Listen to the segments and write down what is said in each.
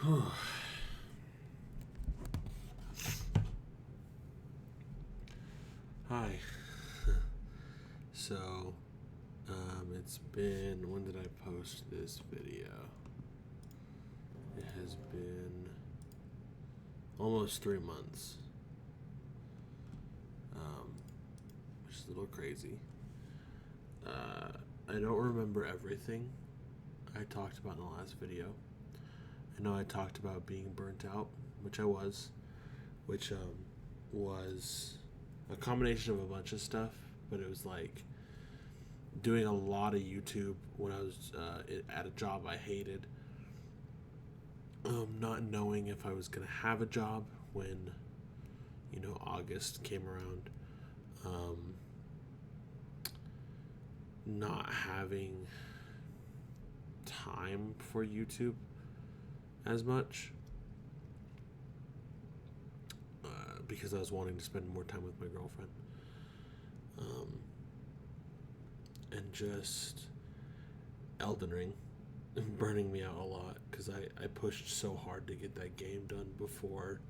Hi. So, it's been, when did I post this video? It has been almost 3 months, which is a little crazy. I don't remember everything I talked about in the last video. I know I talked about being burnt out, which I was, which was a combination of a bunch of stuff, but it was like doing a lot of YouTube when I was at a job I hated, not knowing if I was going to have a job when, August came around, not having time for YouTube as much, because I was wanting to spend more time with my girlfriend, and just Elden Ring burning me out a lot because I pushed so hard to get that game done before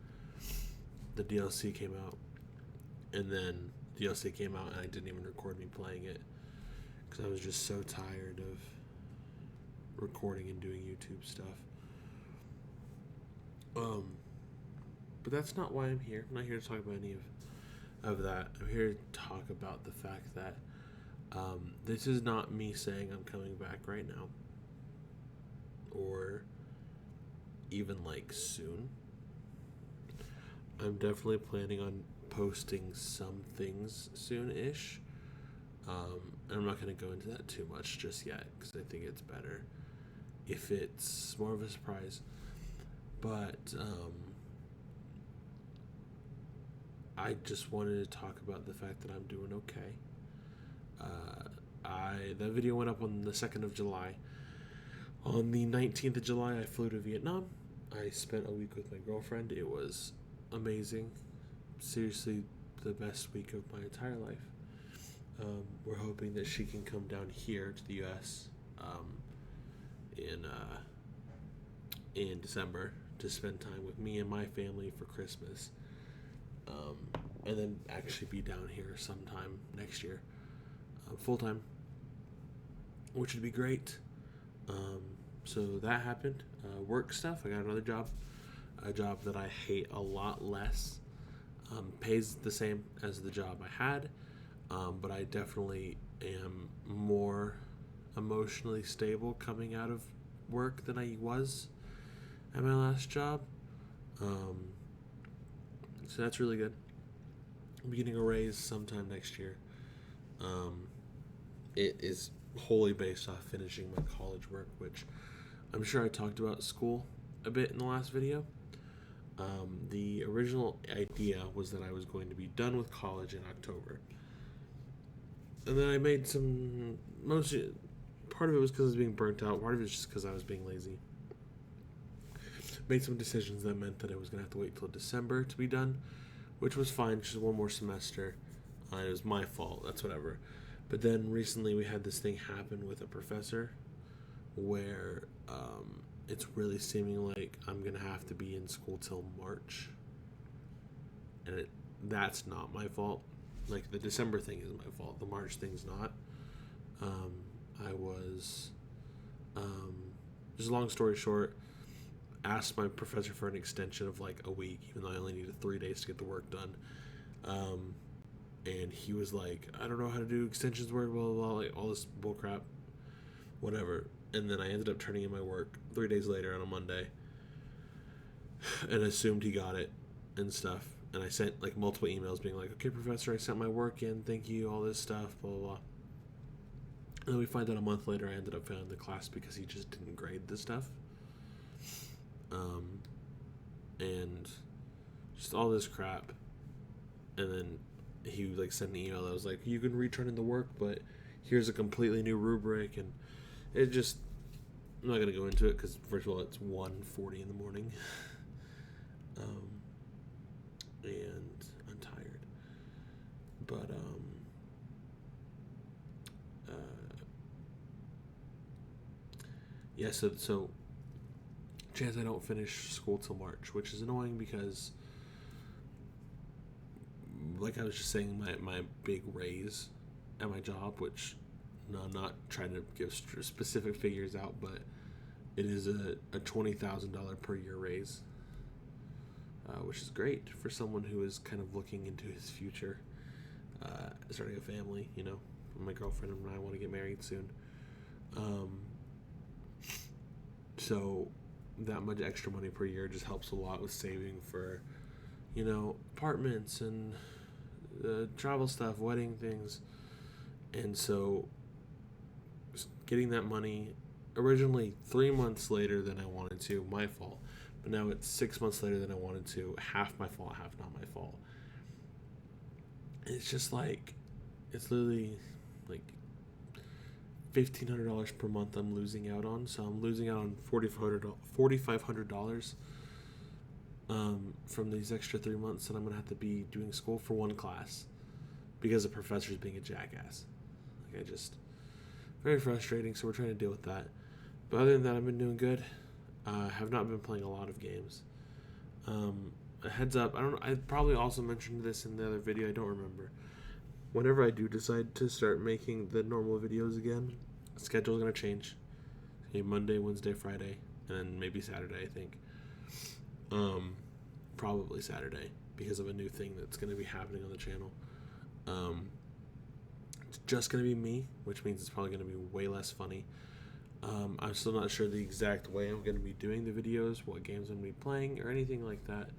the DLC came out, and then DLC came out and I didn't even record me playing it because I was just so tired of recording and doing YouTube stuff. But that's not why I'm here. I'm not here to talk about any of that. I'm here to talk about the fact that this is not me saying I'm coming back right now, or even like soon. I'm definitely planning on posting some things soon-ish. And I'm not going to go into that too much just yet because I think it's better if it's more of a surprise. But I just wanted to talk about the fact that I'm doing okay. That video went up on the 2nd of July. On the 19th of July, I flew to Vietnam. I spent a week with my girlfriend. It was amazing. Seriously, the best week of my entire life. We're hoping that she can come down here to the U.S. In December to spend time with me and my family for Christmas, and then actually be down here sometime next year, full time, which would be great. So that happened. Work stuff. I got another job, a job that I hate a lot less. Pays the same as the job I had, but I definitely am more emotionally stable coming out of work than I was at my last job. So that's really good. I'll be getting a raise sometime next year. It is wholly based off finishing my college work, which I'm sure I talked about school a bit in the last video. The original idea was that I was going to be done with college in October. And then I made part of it was because I was being burnt out, part of it was just because I was being lazy. Made some decisions that meant that I was going to have to wait till December to be done, which was fine, just one more semester. It was my fault, that's whatever. But then recently we had this thing happen with a professor where it's really seeming like I'm going to have to be in school till March. And that's not my fault. Like, the December thing is my fault. The March thing's not. I was, just a long story short, asked my professor for an extension of like a week, even though I only needed 3 days to get the work done. And he was like, I don't know how to do extensions work, blah, blah, blah, like all this bullcrap, whatever. And then I ended up turning in my work 3 days later on a Monday and assumed he got it and stuff. And I sent like multiple emails being like, okay, professor, I sent my work in, thank you, all this stuff, blah, blah, blah. And then we find out a month later I ended up failing the class because he just didn't grade the stuff. And just all this crap. And then he like sent an email that was like, you can return in the work, but here's a completely new rubric. And it just, I'm not going to go into it because first of all, it's 1:40 in the morning. And I'm tired. But yeah, so chance I don't finish school till March, which is annoying because, like I was just saying, my big raise at my job, which, no, I'm not trying to give specific figures out, but it is a $20,000 per year raise, which is great for someone who is kind of looking into his future, starting a family. My girlfriend and I want to get married soon. So that much extra money per year just helps a lot with saving for, apartments and travel stuff, wedding things. And so getting that money originally 3 months later than I wanted to, my fault. But now it's 6 months later than I wanted to, half my fault, half not my fault. And it's just like, it's literally like $1,500 per month I'm losing out on. So I'm losing out on $4,500 from these extra 3 months that I'm going to have to be doing school for one class because the professor's being a jackass. Very frustrating, so we're trying to deal with that. But other than that, I've been doing good. Have not been playing a lot of games. A heads up, I don't know, I probably also mentioned this in the other video, I don't remember. Whenever I do decide to start making the normal videos again, the schedule's going to change. Okay, Monday, Wednesday, Friday, and then maybe Saturday, I think. Probably Saturday, because of a new thing that's going to be happening on the channel. It's just going to be me, which means it's probably going to be way less funny. I'm still not sure the exact way I'm going to be doing the videos, what games I'm going to be playing, or anything like that.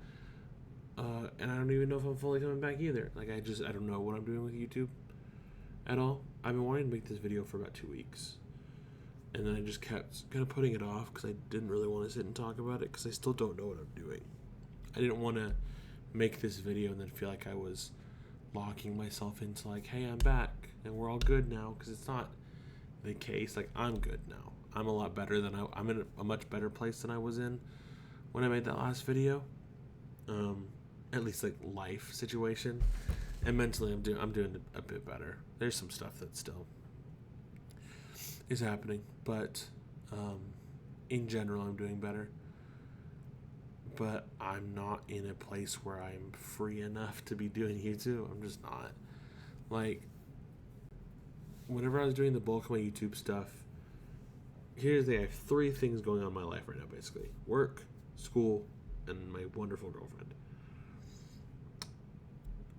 And I don't even know if I'm fully coming back either. I don't know what I'm doing with YouTube at all. I've been wanting to make this video for about 2 weeks. And then I just kept kind of putting it off because I didn't really want to sit and talk about it because I still don't know what I'm doing. I didn't want to make this video and then feel like I was locking myself into hey, I'm back and we're all good now, because it's not the case. I'm good now. I'm a lot better than I'm in a much better place than I was in when I made that last video. At least life situation, and mentally I'm doing a bit better. There's some stuff that still is happening, but in general I'm doing better. But I'm not in a place where I'm free enough to be doing YouTube. I'm just not. Whenever I was doing the bulk of my YouTube stuff, here's the thing, I have 3 things going on in my life right now, basically. Work, school, and my wonderful girlfriend.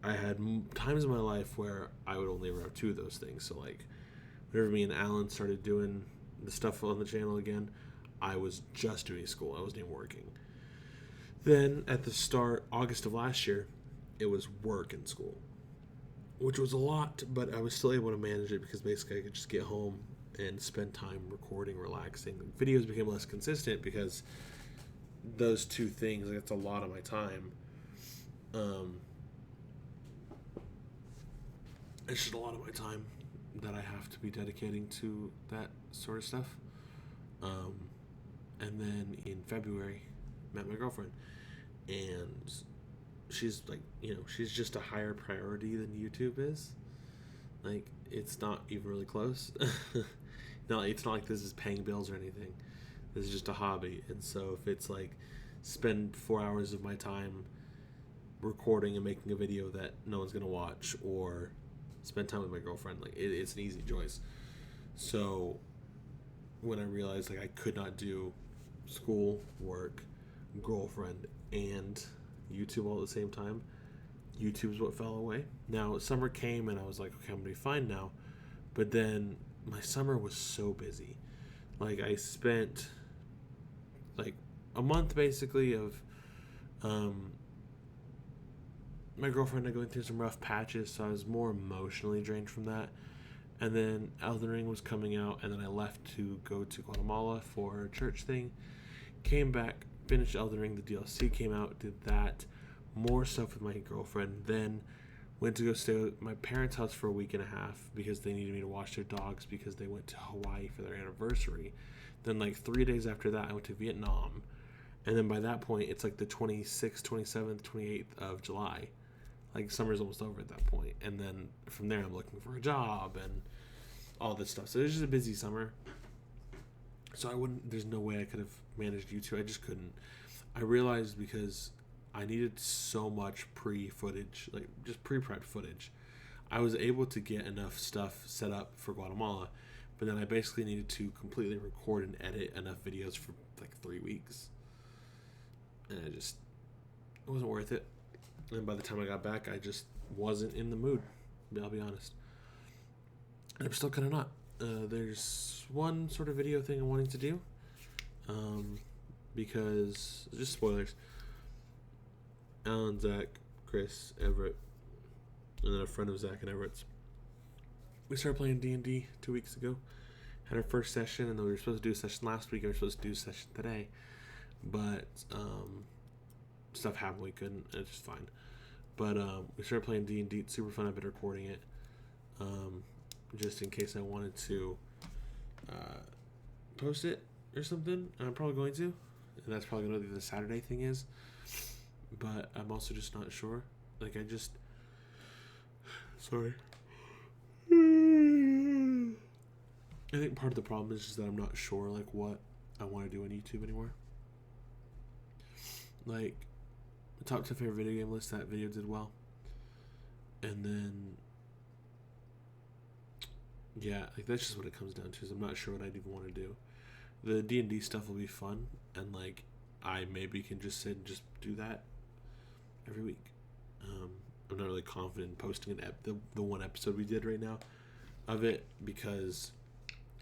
I had times in my life where I would only ever have 2 of those things. So whenever me and Alan started doing the stuff on the channel again, I was just doing school. I wasn't even working. Then at the start, August of last year, it was work and school, which was a lot, but I was still able to manage it because basically I could just get home and spend time recording, relaxing. Videos became less consistent because those 2 things, that's a lot of my time. It's just a lot of my time that I have to be dedicating to that sort of stuff. And then in February, met my girlfriend, and she's she's just a higher priority than YouTube is. It's not even really close. No, it's not like this is paying bills or anything. This is just a hobby. And so if it's spend 4 hours of my time recording and making a video that no one's gonna watch, or spend time with my girlfriend, it's an easy choice. So when I realized I could not do school, work, girlfriend, and YouTube all at the same time, YouTube's what fell away. Now summer came and I was like, okay, I'm gonna be fine now. But then my summer was so busy. I spent a month basically of my girlfriend and I going through some rough patches, so I was more emotionally drained from that. And then Elden Ring was coming out, and then I left to go to Guatemala for a church thing. Came back, finished Elden Ring, the DLC came out, did that, more stuff with my girlfriend, then went to go stay at my parents' house for a week and a half because they needed me to watch their dogs because they went to Hawaii for their anniversary. Then 3 days after that, I went to Vietnam. And then by that point, it's the 26th, 27th, 28th of July. Summer's almost over at that point. And then from there, I'm looking for a job and all this stuff. So it was just a busy summer. So I wouldn't. There's no way I could have managed YouTube. I just couldn't. I realized because I needed so much pre-footage, like just pre-prep footage. I was able to get enough stuff set up for Guatemala, but then I basically needed to completely record and edit enough videos for like 3 weeks, and it wasn't worth it. And by the time I got back, I just wasn't in the mood. I'll be honest. And I'm still kind of not. There's one sort of video thing I'm wanting to do, because just spoilers. Alan, Zach, Chris, Everett, and then a friend of Zach and Everett's. We started playing D&D 2 weeks ago. Had our first session, and then we were supposed to do a session last week. And we were supposed to do a session today, but stuff happened. We couldn't. It's just fine. But we started playing D&D. It's super fun. I've been recording it, just in case I wanted to post it or something. And I'm probably going to, and that's probably going to be the Saturday thing is. But I'm also just not sure. Like sorry. I think part of the problem is just that I'm not sure like what I want to do on YouTube anymore. Like the top 10 favorite video game list, that video did well. And then yeah, like that's just what it comes down to. Is I'm not sure what I'd even want to do. The D&D stuff will be fun, and like I maybe can just sit and just do that every week. I'm not really confident in posting the one episode we did right now of it, because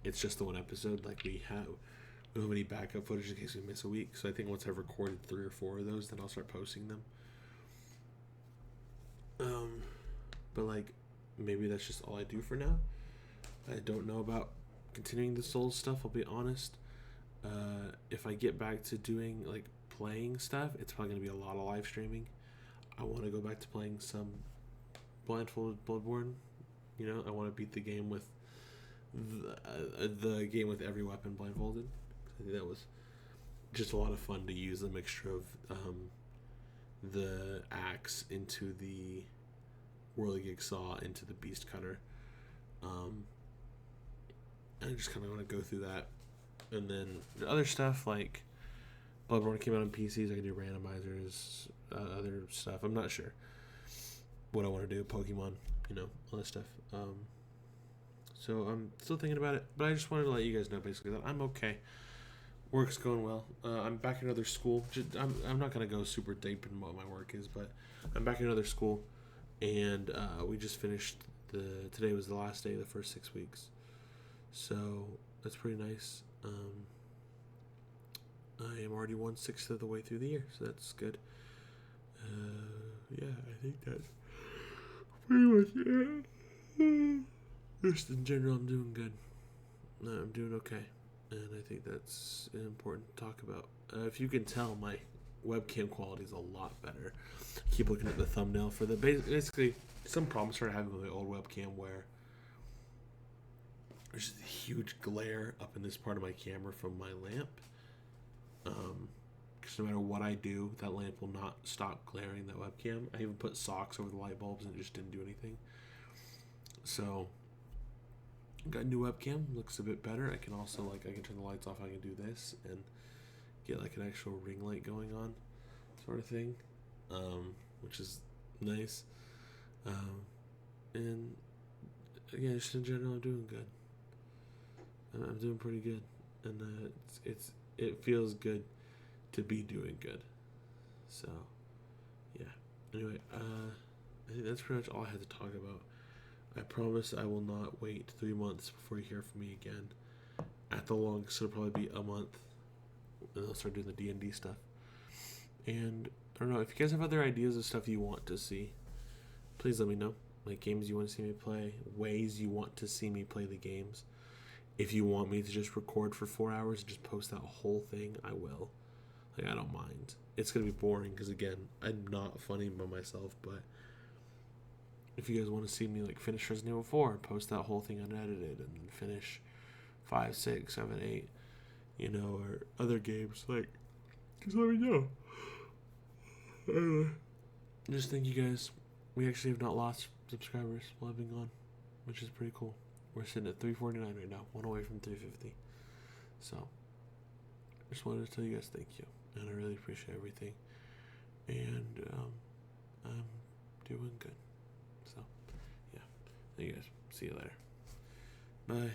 it's just the one episode. Like we don't have any backup footage in case we miss a week. So I think once I've recorded 3 or 4 of those, then I'll start posting them. But like maybe that's just all I do for now. I don't know about continuing the Souls stuff, I'll be honest. If I get back to doing like playing stuff, it's probably going to be a lot of live streaming. I want to go back to playing some blindfolded Bloodborne. You know, I want to beat the game with the game with every weapon blindfolded. I think that was just a lot of fun to use a mixture of the axe into the whirligig saw into the beast cutter. I just kind of want to go through that. And then the other stuff, like Bloodborne came out on PCs, I can do randomizers, other stuff. I'm not sure what I want to do. Pokemon, all that stuff. So I'm still thinking about it, but I just wanted to let you guys know basically that I'm okay. Work's going well. I'm back at another school. I'm not going to go super deep in what my work is, but I'm back at another school, and we just finished today was the last day of the first 6 weeks. So that's pretty nice. I am already 1/6 of the way through the year, so that's good. Yeah, I think that's pretty much it. Just in general, I'm doing good. I'm doing okay, and I think that's important to talk about. If you can tell, my webcam quality is a lot better. Keep looking at the thumbnail for the basically some problems started having with the old webcam where there's just a huge glare up in this part of my camera from my lamp. Because no matter what I do, that lamp will not stop glaring that webcam. I even put socks over the light bulbs and it just didn't do anything. So got a new webcam, looks a bit better. I can also I can turn the lights off. I can do this and get like an actual ring light going on, sort of thing, which is nice. And yeah, just in general, I'm doing good. I'm doing pretty good, and it feels good to be doing good. So yeah. Anyway, I think that's pretty much all I had to talk about. I promise I will not wait 3 months before you hear from me again. At the longest, it'll probably be a month, and I'll start doing the D&D stuff. And I don't know, if you guys have other ideas of stuff you want to see, please let me know. Like games you want to see me play, ways you want to see me play the games. If you want me to just record for 4 hours and just post that whole thing, I will. I don't mind. It's going to be boring because, again, I'm not funny by myself, but if you guys want to see me finish Resident Evil 4 and post that whole thing unedited and finish 5, 6, 7, 8, or other games, just let me know. Anyway, just thank you guys. We actually have not lost subscribers while I've been gone, which is pretty cool. We're sitting at 349 right now, one away from 350. So just wanted to tell you guys thank you, and I really appreciate everything. And I'm doing good. So, yeah. Thank you guys. See you later. Bye.